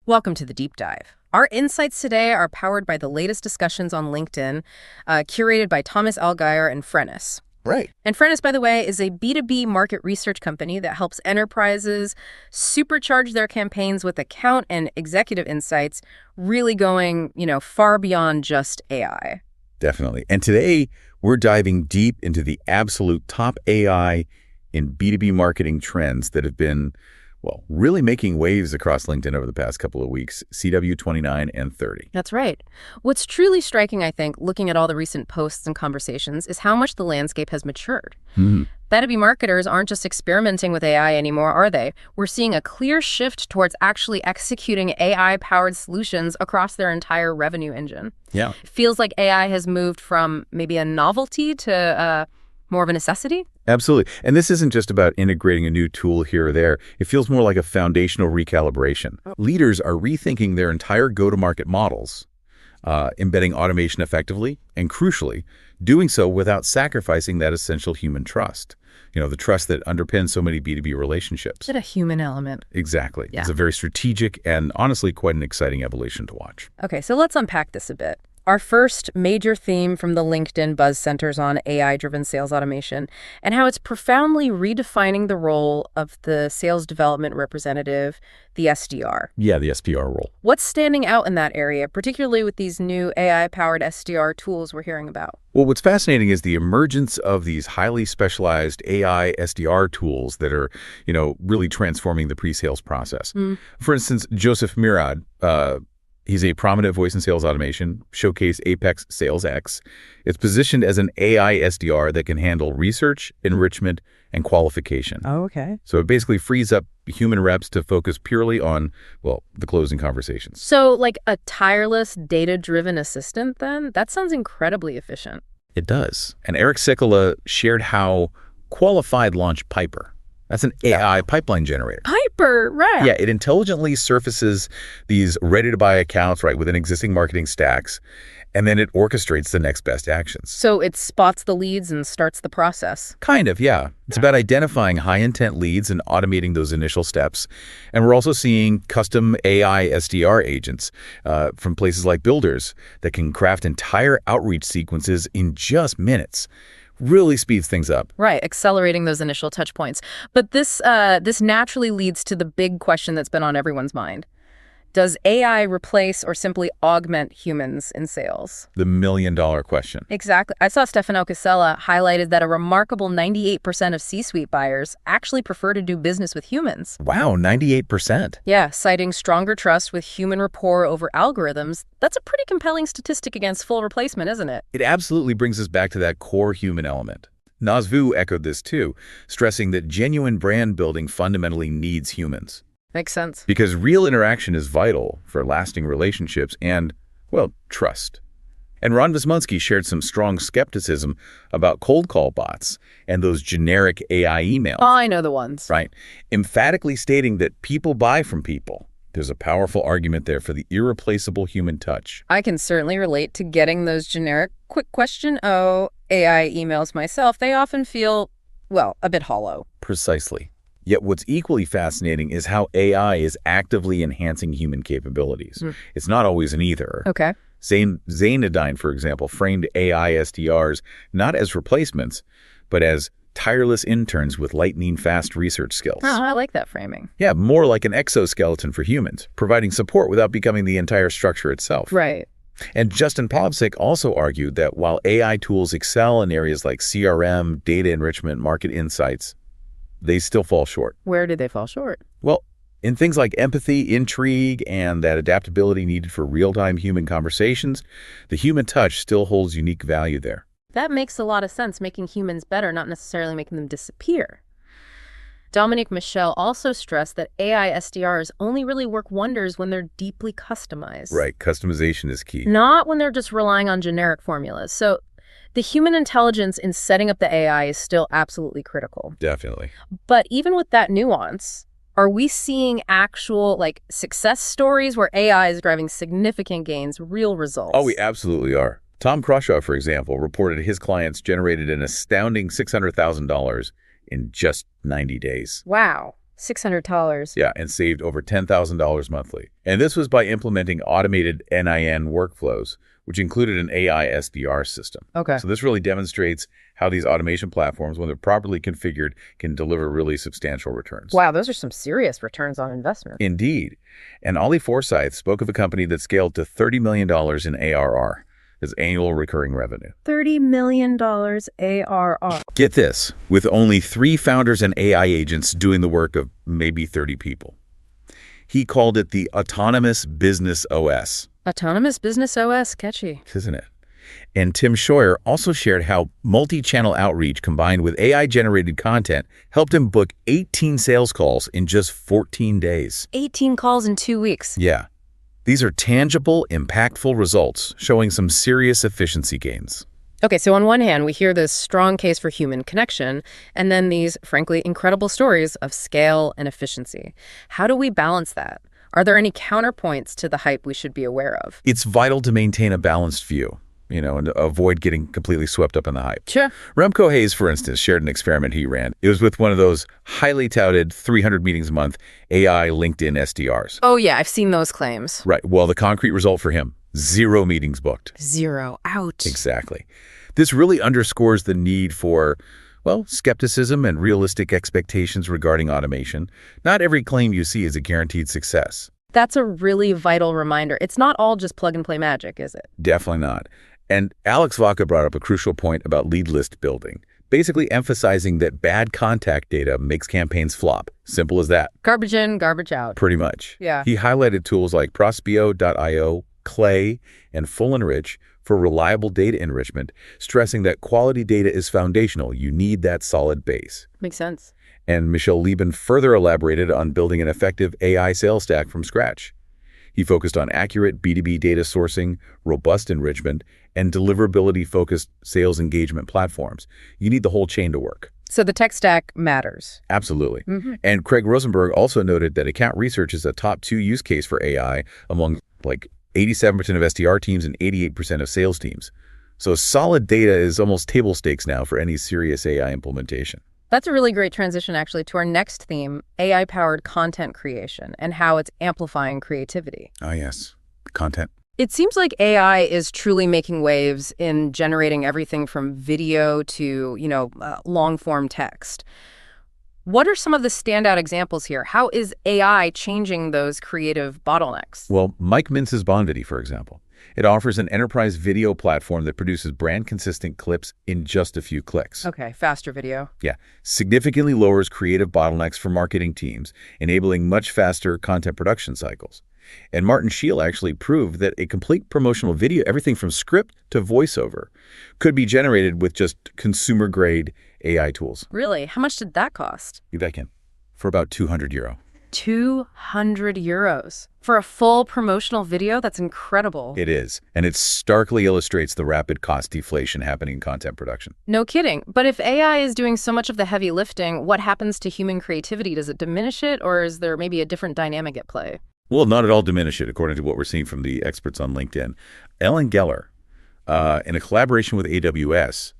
Welcome to the Deep Dive. Our insights today are powered by the latest discussions on LinkedIn, curated by Thomas Allgaier and Frennis. Right. And Frennis, by the way, is a B2B market research company that helps enterprises supercharge their campaigns with account and executive insights, really going, far beyond just AI. Definitely. And today, we're diving deep into the absolute top AI in B2B marketing trends that have been, really making waves across LinkedIn over the past couple of weeks, CW29 and 30. That's right. What's truly striking, I think, looking at all the recent posts and conversations, is how much the landscape has matured. B2B marketers aren't just experimenting with AI anymore, are they? We're seeing a clear shift towards actually executing AI-powered solutions across their entire revenue engine. Yeah. It feels like AI has moved from maybe a novelty to more of a necessity. Absolutely. And this isn't just about integrating a new tool here or there. It feels more like a foundational recalibration. Leaders are rethinking their entire go-to-market models, embedding automation effectively, and crucially, doing so without sacrificing that essential human trust. The trust that underpins so many B2B relationships. Is it a human element? Exactly. Yeah. It's a very strategic and honestly quite an exciting evolution to watch. Okay, so let's unpack this a bit. Our first major theme from the LinkedIn buzz centers on AI-driven sales automation and how it's profoundly redefining the role of the sales development representative, the SDR. Yeah, the SDR role. What's standing out in that area, particularly with these new AI-powered SDR tools we're hearing about? Well, what's fascinating is the emergence of these highly specialized AI SDR tools that are, really transforming the pre-sales process. For instance, Joseph Murad, he's a prominent voice in sales automation, showcase Apex Sales X. It's positioned as an AI SDR that can handle research, enrichment, and qualification. Oh, okay. So it basically frees up human reps to focus purely on, the closing conversations. So like a tireless, data-driven assistant then? That sounds incredibly efficient. It does. And Eric Sikala shared how Qualified launched Piper. That's an AI pipeline generator. Piper, right. Yeah, it intelligently surfaces these ready-to-buy accounts, within existing marketing stacks, and then it orchestrates the next best actions. So it spots the leads and starts the process. Kind of, yeah. It's about identifying high-intent leads and automating those initial steps. And we're also seeing custom AI SDR agents from places like Builders that can craft entire outreach sequences in just minutes. Really speeds things up. Right, accelerating those initial touch points. But this naturally leads to the big question that's been on everyone's mind. Does AI replace or simply augment humans in sales? The million-dollar question. Exactly. I saw Stefano Casella highlighted that a remarkable 98% of C-suite buyers actually prefer to do business with humans. Wow, 98%. Yeah, citing stronger trust with human rapport over algorithms. That's a pretty compelling statistic against full replacement, isn't it? It absolutely brings us back to that core human element. Nazvu echoed this too, stressing that genuine brand building fundamentally needs humans. Makes sense. Because real interaction is vital for lasting relationships and, trust. And Ron Vismunsky shared some strong skepticism about cold call bots and those generic AI emails. Oh, I know the ones. Right. Emphatically stating that people buy from people. There's a powerful argument there for the irreplaceable human touch. I can certainly relate to getting those generic quick question, AI emails myself. They often feel, a bit hollow. Precisely. Yet what's equally fascinating is how AI is actively enhancing human capabilities. It's not always an either. Okay. Zainadine, for example, framed AI SDRs not as replacements, but as tireless interns with lightning-fast research skills. Oh, I like that framing. Yeah, more like an exoskeleton for humans, providing support without becoming the entire structure itself. Right. And Justin Povsik also argued that while AI tools excel in areas like CRM, data enrichment, market insights, they still fall short. Where do they fall short? Well, in things like empathy, intrigue, and that adaptability needed for real-time human conversations, the human touch still holds unique value there. That makes a lot of sense, making humans better, not necessarily making them disappear. Dominique Michel also stressed that AI SDRs only really work wonders when they're deeply customized. Right, customization is key. Not when they're just relying on generic formulas. So the human intelligence in setting up the AI is still absolutely critical. Definitely. But even with that nuance, are we seeing actual success stories where AI is driving significant gains, real results? Oh, we absolutely are. Tom Crushaw, for example, reported his clients generated an astounding $600,000 in just 90 days. Wow. $600. Yeah, and saved over $10,000 monthly. And this was by implementing automated NIN workflows, which included an AI SDR system. Okay. So this really demonstrates how these automation platforms, when they're properly configured, can deliver really substantial returns. Wow, those are some serious returns on investment. Indeed. And Ollie Forsyth spoke of a company that scaled to $30 million in ARR, as annual recurring revenue. $30 million ARR. Get this, with only 3 founders and AI agents doing the work of maybe 30 people. He called it the Autonomous Business OS. Autonomous Business OS, catchy. Isn't it? And Tim Scheuer also shared how multi-channel outreach combined with AI-generated content helped him book 18 sales calls in just 14 days. 18 calls in 2 weeks. Yeah. These are tangible, impactful results showing some serious efficiency gains. Okay, so on one hand, we hear this strong case for human connection, and then these, frankly, incredible stories of scale and efficiency. How do we balance that? Are there any counterpoints to the hype we should be aware of? It's vital to maintain a balanced view, and avoid getting completely swept up in the hype. Sure. Remco Hayes, for instance, shared an experiment he ran. It was with one of those highly touted 300 meetings a month AI LinkedIn SDRs. Oh, yeah, I've seen those claims. Right. Well, the concrete result for him, 0 meetings booked. 0. Ouch. Exactly. This really underscores the need for, skepticism and realistic expectations regarding automation. Not every claim you see is a guaranteed success. That's a really vital reminder. It's not all just plug-and-play magic, is it? Definitely not. And Alex Vaca brought up a crucial point about lead list building, basically emphasizing that bad contact data makes campaigns flop. Simple as that. Garbage in, garbage out. Pretty much. Yeah. He highlighted tools like Prospeo.io, Clay, and Full Enrich for reliable data enrichment, stressing that quality data is foundational. You need that solid base. Makes sense. And Michel Lieben further elaborated on building an effective AI sales stack from scratch. He focused on accurate B2B data sourcing, robust enrichment, and deliverability-focused sales engagement platforms. You need the whole chain to work. So the tech stack matters. Absolutely. And Craig Rosenberg also noted that account research is a top 2 use case for AI among 87% of SDR teams and 88% of sales teams. So solid data is almost table stakes now for any serious AI implementation. That's a really great transition, actually, to our next theme, AI-powered content creation and how it's amplifying creativity. Ah, yes. Content. It seems like AI is truly making waves in generating everything from video to, long-form text. What are some of the standout examples here? How is AI changing those creative bottlenecks? Well, Mike Mintz's Bonvity, for example. It offers an enterprise video platform that produces brand-consistent clips in just a few clicks. Okay, faster video. Yeah, significantly lowers creative bottlenecks for marketing teams, enabling much faster content production cycles. And Martin Scheel actually proved that a complete promotional video, everything from script to voiceover, could be generated with just consumer-grade AI tools. Really? How much did that cost? You bet, Kim. For about €200. €200 for a full promotional video? That's incredible. It is, and it starkly illustrates the rapid cost deflation happening in content production. No kidding. But if AI is doing so much of the heavy lifting, what happens to human creativity? Does it diminish it, or is there maybe a different dynamic at play? Well, not at all diminish it, according to what we're seeing from the experts on LinkedIn. Ellen Geller, in a collaboration with AWS,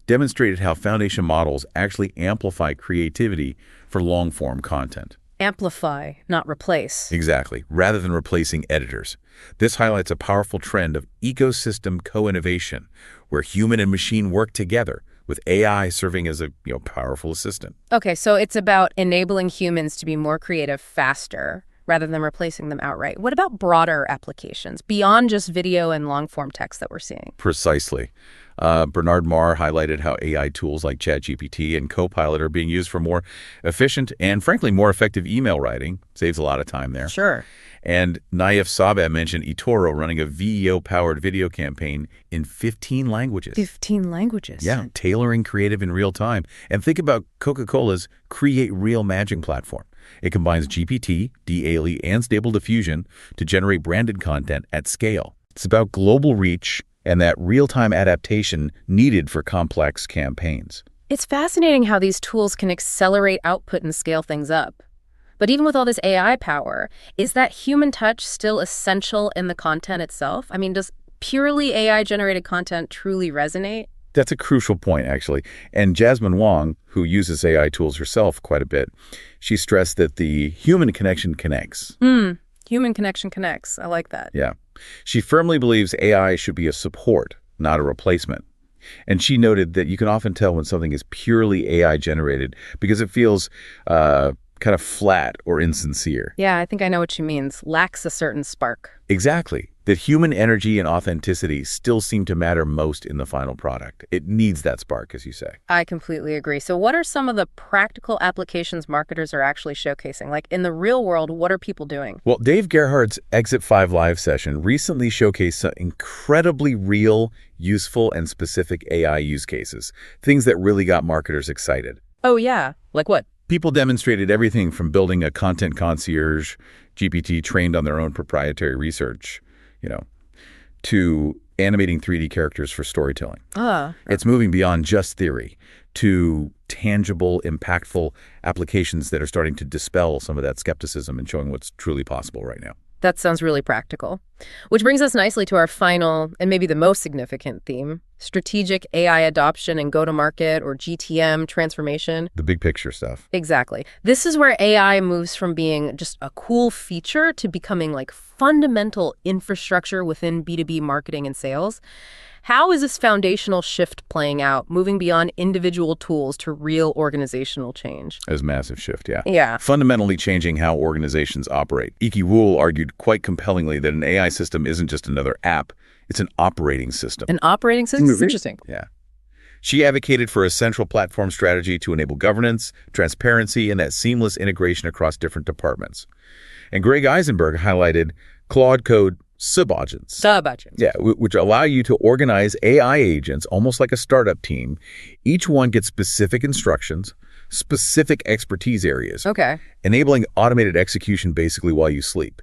demonstrated how foundation models actually amplify creativity for long-form content. Amplify, not replace. Exactly, rather than replacing editors. This highlights a powerful trend of ecosystem co-innovation, where human and machine work together, with AI serving as a powerful assistant. Okay, so it's about enabling humans to be more creative faster, rather than replacing them outright. What about broader applications, beyond just video and long-form text that we're seeing? Precisely. Bernard Marr highlighted how AI tools like ChatGPT and Copilot are being used for more efficient and, frankly, more effective email writing. Saves a lot of time there. Sure. And Naif Sabeh mentioned eToro running a VEO-powered video campaign in 15 languages. 15 languages? Yeah, tailoring creative in real time. And think about Coca-Cola's Create Real Magic platform. It combines GPT, DALI, and Stable Diffusion to generate branded content at scale. It's about global reach and that real-time adaptation needed for complex campaigns. It's fascinating how these tools can accelerate output and scale things up. But even with all this AI power, is that human touch still essential in the content itself? I mean, does purely AI-generated content truly resonate? That's a crucial point, actually. And Jasmine Wong, who uses AI tools herself quite a bit, she stressed that the human connection connects. Human connection connects. I like that. Yeah. She firmly believes AI should be a support, not a replacement. And she noted that you can often tell when something is purely AI generated because it feels kind of flat or insincere. Yeah, I think I know what she means. Lacks a certain spark. Exactly. That human energy and authenticity still seem to matter most in the final product. It needs that spark, as you say. I completely agree. So what are some of the practical applications marketers are actually showcasing? Like in the real world, what are people doing? Well, Dave Gerhardt's Exit 5 Live session recently showcased some incredibly real, useful, and specific AI use cases, things that really got marketers excited. Oh, yeah. Like what? People demonstrated everything from building a content concierge, GPT trained on their own proprietary research, to animating 3D characters for storytelling. It's moving beyond just theory to tangible, impactful applications that are starting to dispel some of that skepticism and showing what's truly possible right now. That sounds really practical. Which brings us nicely to our final and maybe the most significant theme, strategic AI adoption and go-to-market or GTM transformation. The big picture stuff. Exactly. This is where AI moves from being just a cool feature to becoming like fundamental infrastructure within B2B marketing and sales. How is this foundational shift playing out, moving beyond individual tools to real organizational change? As a massive shift, yeah. Yeah. Fundamentally changing how organizations operate. Iki Wool argued quite compellingly that an AI system isn't just another app, it's an operating system. An operating system? It's interesting. Yeah. She advocated for a central platform strategy to enable governance, transparency, and that seamless integration across different departments. And Greg Eisenberg highlighted Claude Code subagents. Yeah, which allow you to organize AI agents almost like a startup team. Each one gets specific instructions, specific expertise areas. Okay. Enabling automated execution basically while you sleep.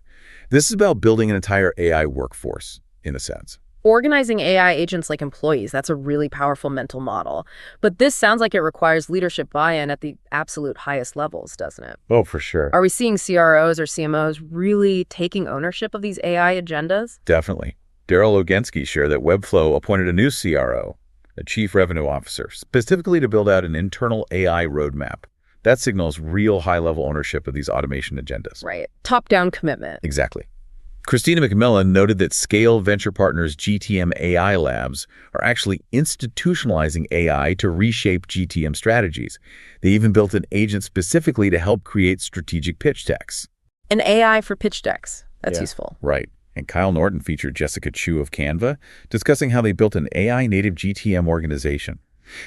This is about building an entire AI workforce, in a sense. Organizing AI agents like employees, that's a really powerful mental model. But this sounds like it requires leadership buy-in at the absolute highest levels, doesn't it? Oh, for sure. Are we seeing CROs or CMOs really taking ownership of these AI agendas? Definitely. Daryl Ogensky shared that Webflow appointed a new CRO, a chief revenue officer, specifically to build out an internal AI roadmap. That signals real high-level ownership of these automation agendas. Right. Top-down commitment. Exactly. Christina McMillan noted that Scale Venture Partners' GTM AI labs are actually institutionalizing AI to reshape GTM strategies. They even built an agent specifically to help create strategic pitch decks. An AI for pitch decks. That's useful. Right. And Kyle Norton featured Jessica Chu of Canva, discussing how they built an AI-native GTM organization.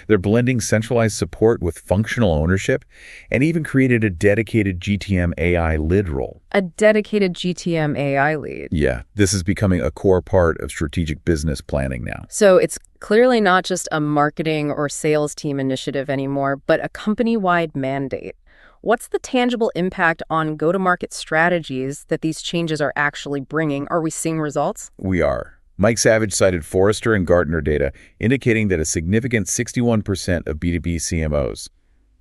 They're blending centralized support with functional ownership and even created a dedicated GTM AI lead role. A dedicated GTM AI lead. Yeah, this is becoming a core part of strategic business planning now. So it's clearly not just a marketing or sales team initiative anymore, but a company-wide mandate. What's the tangible impact on go-to-market strategies that these changes are actually bringing? Are we seeing results? We are. Mike Savage cited Forrester and Gartner data indicating that a significant 61% of B2B CMOs,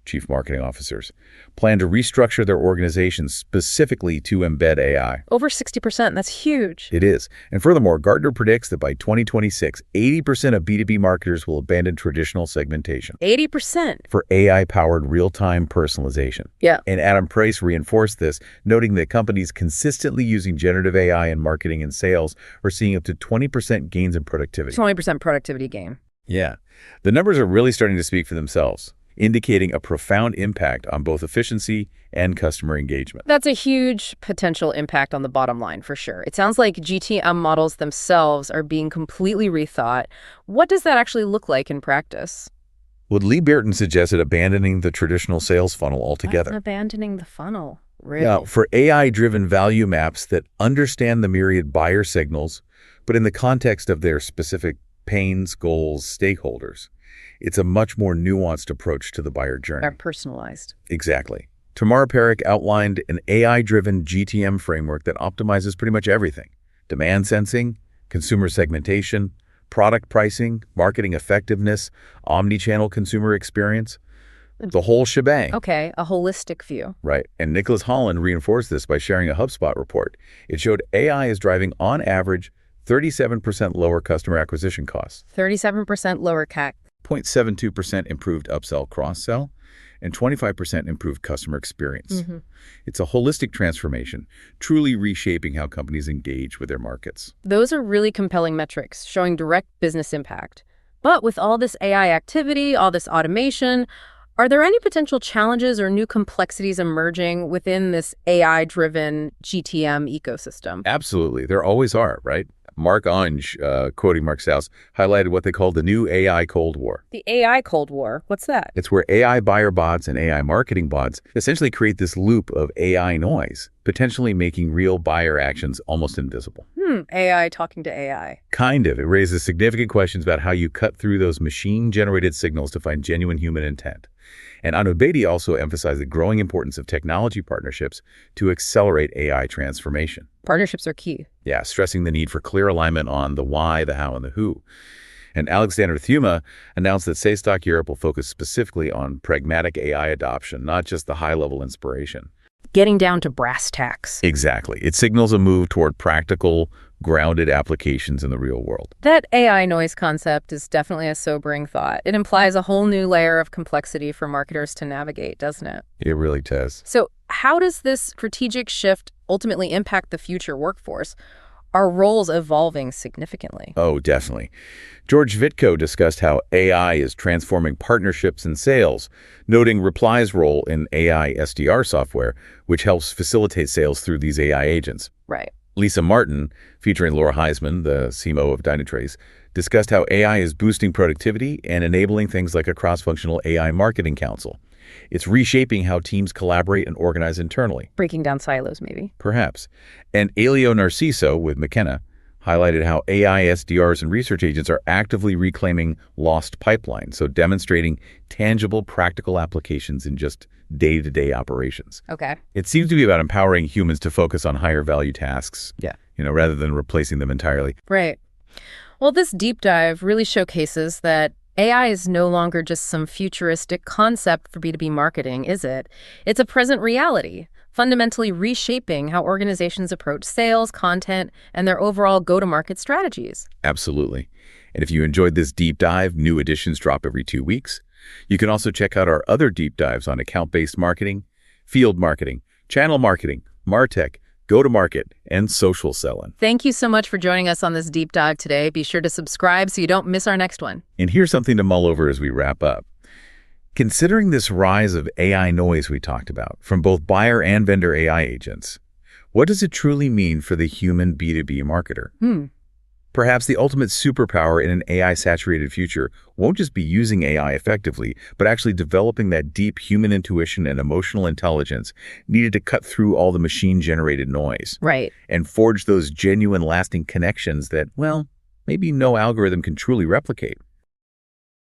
chief marketing officers, plan to restructure their organizations specifically to embed AI. Over 60%, that's huge. It is. And furthermore, Gartner predicts that by 2026, 80% of B2B marketers will abandon traditional segmentation. 80%? For AI-powered real-time personalization. Yeah. And Adam Price reinforced this, noting that companies consistently using generative AI in marketing and sales are seeing up to 20% gains in productivity. 20% productivity gain. Yeah. The numbers are really starting to speak for themselves, indicating a profound impact on both efficiency and customer engagement. That's a huge potential impact on the bottom line, for sure. It sounds like GTM models themselves are being completely rethought. What does that actually look like in practice? Well, Lee Burton suggested abandoning the traditional sales funnel altogether. Abandoning the funnel, really? Now, for AI-driven value maps that understand the myriad buyer signals, but in the context of their specific pains, goals, stakeholders. It's a much more nuanced approach to the buyer journey. Are personalized. Exactly. Tamara Perrick outlined an AI-driven GTM framework that optimizes pretty much everything. Demand sensing, consumer segmentation, product pricing, marketing effectiveness, omni-channel consumer experience, the whole shebang. Okay, a holistic view. Right. And Nicholas Holland reinforced this by sharing a HubSpot report. It showed AI is driving, on average, 37% lower customer acquisition costs. 37% lower CAC. 0.72% improved upsell cross-sell, and 25% improved customer experience. It's a holistic transformation, truly reshaping how companies engage with their markets. Those are really compelling metrics, showing direct business impact. But with all this AI activity, all this automation, are there any potential challenges or new complexities emerging within this AI-driven GTM ecosystem? Absolutely. There always are, right? Mark Onge, quoting Mark South, highlighted what they call the new AI Cold War. The AI Cold War, what's that? It's where AI buyer bots and AI marketing bots essentially create this loop of AI noise, potentially making real buyer actions almost invisible. AI talking to AI. Kind of. It raises significant questions about how you cut through those machine-generated signals to find genuine human intent. And Anubedi also emphasized the growing importance of technology partnerships to accelerate AI transformation. Partnerships are key. Yeah, stressing the need for clear alignment on the why, the how, and the who. And Alexander Thuma announced that Saystock Europe will focus specifically on pragmatic AI adoption, not just the high-level inspiration. Getting down to brass tacks. Exactly. It signals a move toward practical, grounded applications in the real world. That AI noise concept is definitely a sobering thought. It implies a whole new layer of complexity for marketers to navigate, doesn't it? It really does. So how does this strategic shift ultimately impact the future workforce? Are roles evolving significantly? Oh, definitely. George Vitko discussed how AI is transforming partnerships and sales, noting Reply's role in AI SDR software, which helps facilitate sales through these AI agents. Right. Lisa Martin, featuring Laura Heisman, the CMO of Dynatrace, discussed how AI is boosting productivity and enabling things like a cross-functional AI marketing council. It's reshaping how teams collaborate and organize internally. Breaking down silos, maybe. Perhaps. And Elio Narciso with McKenna highlighted how AI SDRs and research agents are actively reclaiming lost pipelines, so demonstrating tangible, practical applications in just day-to-day operations. Okay. It seems to be about empowering humans to focus on higher value tasks, rather than replacing them entirely. Right. Well, this deep dive really showcases that AI is no longer just some futuristic concept for B2B marketing, is it? It's a present reality, fundamentally reshaping how organizations approach sales, content, and their overall go-to-market strategies. Absolutely. And if you enjoyed this deep dive, new editions drop every 2 weeks. You can also check out our other deep dives on account-based marketing, field marketing, channel marketing, MarTech, go-to-market, and social selling. Thank you so much for joining us on this deep dive today. Be sure to subscribe so you don't miss our next one. And here's something to mull over as we wrap up. Considering this rise of AI noise we talked about, from both buyer and vendor AI agents, what does it truly mean for the human B2B marketer? Perhaps the ultimate superpower in an AI-saturated future won't just be using AI effectively, but actually developing that deep human intuition and emotional intelligence needed to cut through all the machine-generated noise. Right. And forge those genuine, lasting connections that, well, maybe no algorithm can truly replicate.